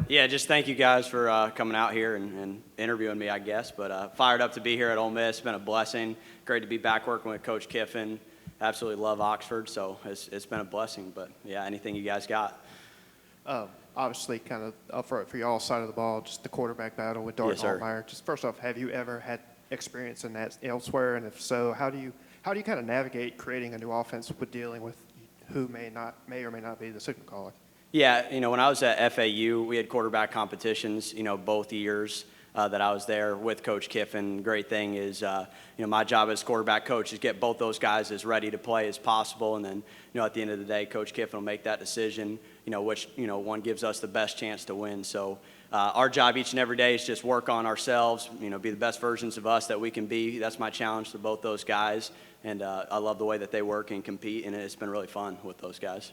Yeah, just thank you guys for coming out here and interviewing me, I guess. But fired up to be here at Ole Miss. It's been a blessing. Great to be back working with Coach Kiffin. Absolutely love Oxford, so it's been a blessing. But, yeah, anything you guys got? Obviously, kind of up for y'all side of the ball, just the quarterback battle with Dart Yes, sir. Altmaier. Just first off, have you ever had experience in that elsewhere? And if so, how do you kind of navigate creating a new offense with dealing with who may or may not be the signal caller? Yeah, when I was at FAU, we had quarterback competitions, both years that I was there with Coach Kiffin. Great thing is, my job as quarterback coach is get both those guys as ready to play as possible. And then, at the end of the day, Coach Kiffin will make that decision, which, one gives us the best chance to win. So our job each and every day is just work on ourselves, be the best versions of us that we can be. That's my challenge to both those guys. And I love the way that they work and compete, and it's been really fun with those guys.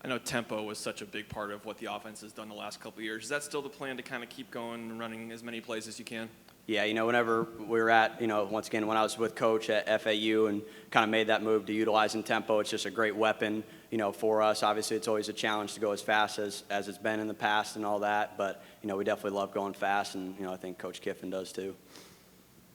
I know tempo was such a big part of what the offense has done the last couple of years. Is that still the plan to kind of keep going and running as many plays as you can? Yeah, whenever we were at, once again, when I was with Coach at FAU and kind of made that move to utilizing tempo, it's just a great weapon, for us. Obviously, it's always a challenge to go as fast as it's been in the past and all that, but, we definitely love going fast, and, I think Coach Kiffin does too.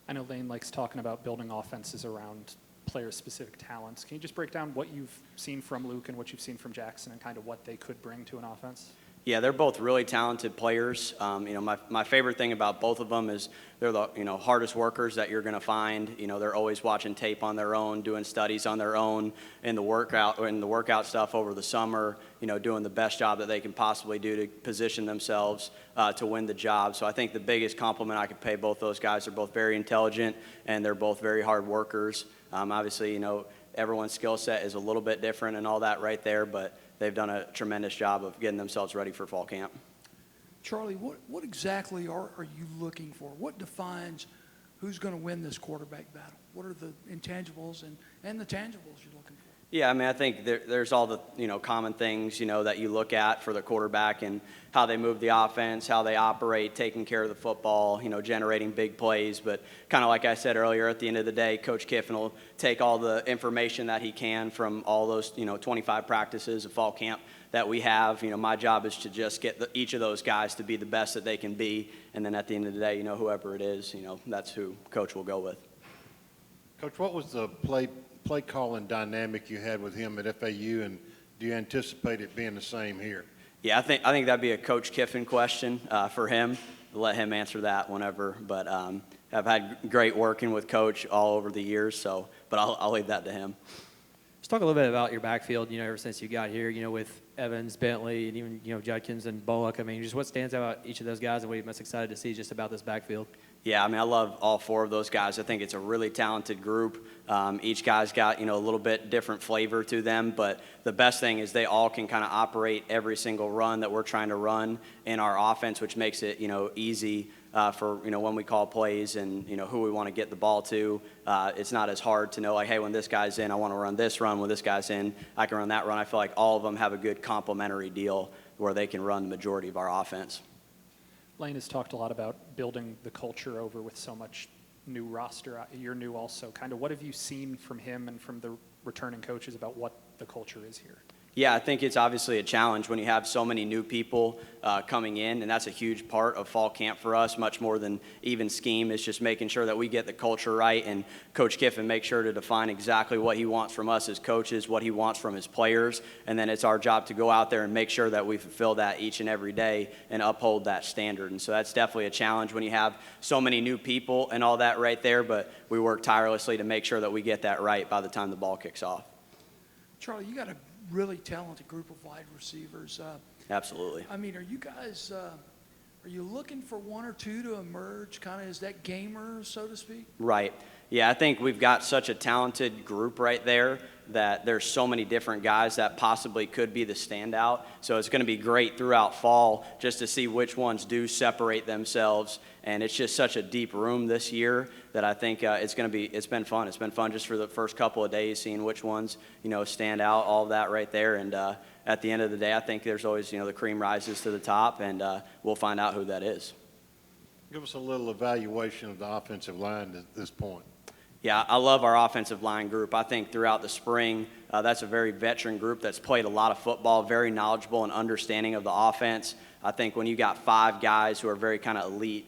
I know Lane likes talking about building offenses around player-specific talents. Can you just break down what you've seen from Luke and what you've seen from Jackson and kind of what they could bring to an offense? Yeah, they're both really talented players. My favorite thing about both of them is they're the hardest workers that you're going to find. They're always watching tape on their own, doing studies on their own in the workout stuff over the summer. Doing the best job that they can possibly do to position themselves to win the job. So I think the biggest compliment I could pay both those guys. They're both very intelligent and they're both very hard workers. Obviously, everyone's skill set is a little bit different and all that right there, but they've done a tremendous job of getting themselves ready for fall camp. Charlie, what exactly are you looking for? What defines who's going to win this quarterback battle? What are the intangibles and the tangibles you're looking for? Yeah, I think there's all the common things that you look at for the quarterback and how they move the offense, how they operate, taking care of the football, generating big plays. But kind of like I said earlier, at the end of the day, Coach Kiffin will take all the information that he can from all those 25 practices of fall camp that we have. My job is to just get each of those guys to be the best that they can be, and then at the end of the day, whoever it is, that's who Coach will go with. Coach, what was the play calling dynamic you had with him at FAU, and do you anticipate it being the same here? Yeah, I think that'd be a Coach Kiffin question for him. Let him answer that whenever. But I've had great working with Coach all over the years, but I'll leave that to him. Let's talk a little bit about your backfield, ever since you got here, with Evans, Bentley, and even, Judkins and Bullock. Just what stands out about each of those guys and what you're most excited to see just about this backfield? Yeah, I love all four of those guys. I think it's a really talented group. Each guy's got, a little bit different flavor to them, but the best thing is they all can kind of operate every single run that we're trying to run in our offense, which makes it, easy for, when we call plays and, who we want to get the ball to. It's not as hard to know, like, hey, when this guy's in, I want to run this run. When this guy's in, I can run that run. I feel like all of them have a good complementary deal where they can run the majority of our offense. Lane has talked a lot about building the culture over with so much new roster. You're new also. Kind of what have you seen from him and from the returning coaches about what the culture is here? Yeah, I think it's obviously a challenge when you have so many new people coming in, and that's a huge part of fall camp for us, much more than even scheme. It's just making sure that we get the culture right, and Coach Kiffin makes sure to define exactly what he wants from us as coaches, what he wants from his players, and then it's our job to go out there and make sure that we fulfill that each and every day and uphold that standard. And so that's definitely a challenge when you have so many new people and all that right there, but we work tirelessly to make sure that we get that right by the time the ball kicks off. Charlie, you got a really talented group of wide receivers. Absolutely. Are you guys, are you looking for one or two to emerge kind of as that gamer, so to speak? Right. Yeah, I think we've got such a talented group right there that there's so many different guys that possibly could be the standout. So it's going to be great throughout fall just to see which ones do separate themselves. And it's just such a deep room this year that I think it's been fun. It's been fun just for the first couple of days seeing which ones, stand out, all of that right there. And at the end of the day, I think there's always, the cream rises to the top, and we'll find out who that is. Give us a little evaluation of the offensive line at this point. Yeah, I love our offensive line group. I think throughout the spring, that's a very veteran group that's played a lot of football, very knowledgeable and understanding of the offense. I think when you got 5 guys who are very kind of elite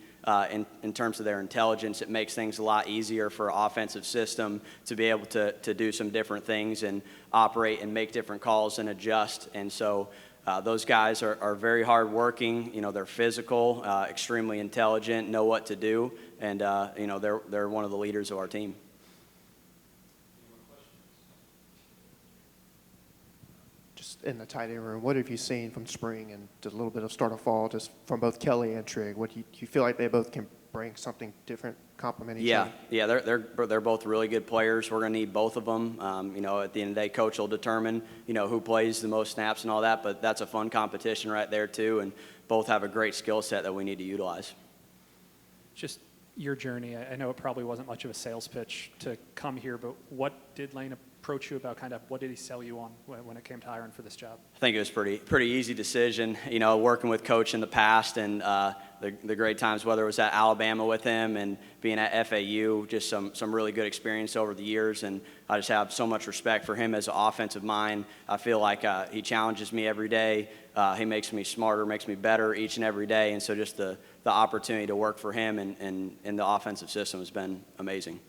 in terms of their intelligence, it makes things a lot easier for an offensive system to be able to do some different things and operate and make different calls and adjust. And so those guys are very hardworking. You know, they're physical, extremely intelligent, know what to do, and you know, they're one of the leaders of our team. Just in the tight end room, what have you seen from spring and just a little bit of start of fall, just from both Kelly and Trigg? What do you feel like they both can bring something different, complement each other? Yeah, they're both really good players. We're going to need both of them. You know, at the end of the day, coach will determine, you know, who plays the most snaps and all that, but that's a fun competition right there too, and both have a great skill set that we need to utilize. Just your journey, I know it probably wasn't much of a sales pitch to come here, but what did Lane approach you about? Kind of what did he sell you on when it came to hiring for this job? I think it was pretty easy decision. You know, working with Coach in the past and the great times, whether it was at Alabama with him and being at FAU, just some really good experience over the years. And I just have so much respect for him as an offensive mind. I feel like he challenges me every day. He makes me smarter, makes me better each and every day. And so just the opportunity to work for him and in the offensive system has been amazing.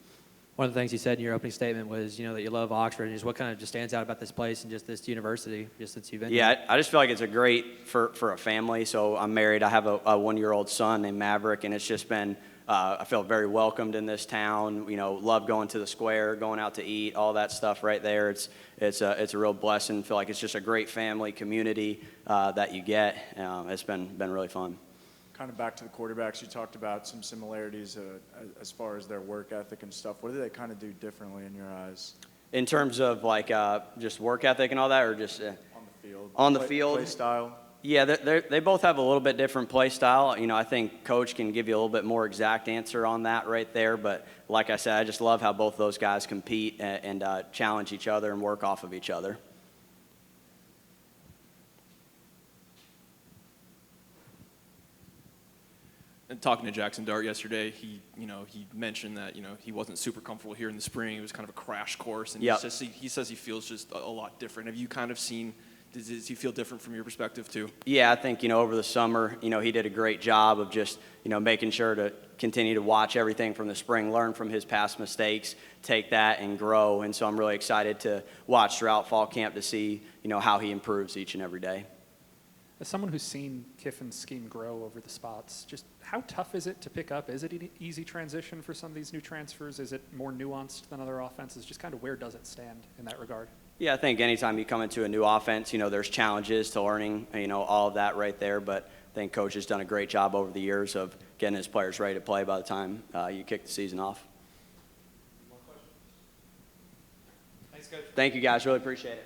One of the things you said in your opening statement was, you know, that you love Oxford, and just what kind of just stands out about this place and just this university, just since you've been here? Yeah, I just feel like it's a great for a family. So I'm married. I have a 1-year-old son named Maverick, and it's just been, I feel very welcomed in this town. You know, love going to the square, going out to eat, all that stuff right there. It's a real blessing. I feel like it's just a great family community that you get. It's been really fun. Kind of back to the quarterbacks, you talked about some similarities as far as their work ethic and stuff. What do they kind of do differently in your eyes? In terms of like just work ethic and all that, or just On the field? On the field? Play style? Yeah, they both have a little bit different play style. You know, I think Coach can give you a little bit more exact answer on that right there. But like I said, I just love how both those guys compete and challenge each other and work off of each other. And talking to Jackson Dart yesterday, he mentioned that, he wasn't super comfortable here in the spring. It was kind of a crash course, and Yep. he says he feels just a lot different. Have you kind of seen? Does he feel different from your perspective too? Yeah, I think, over the summer, he did a great job of just, making sure to continue to watch everything from the spring, learn from his past mistakes, take that and grow. And so I'm really excited to watch throughout fall camp to see, how he improves each and every day. As someone who's seen Kiffin's scheme grow over the spots, just how tough is it to pick up? Is it an easy transition for some of these new transfers? Is it more nuanced than other offenses? Just kind of where does it stand in that regard? Yeah, I think anytime you come into a new offense, there's challenges to learning, all of that right there. But I think Coach has done a great job over the years of getting his players ready to play by the time you kick the season off. Thanks, Coach. Thank you, guys. Really appreciate it.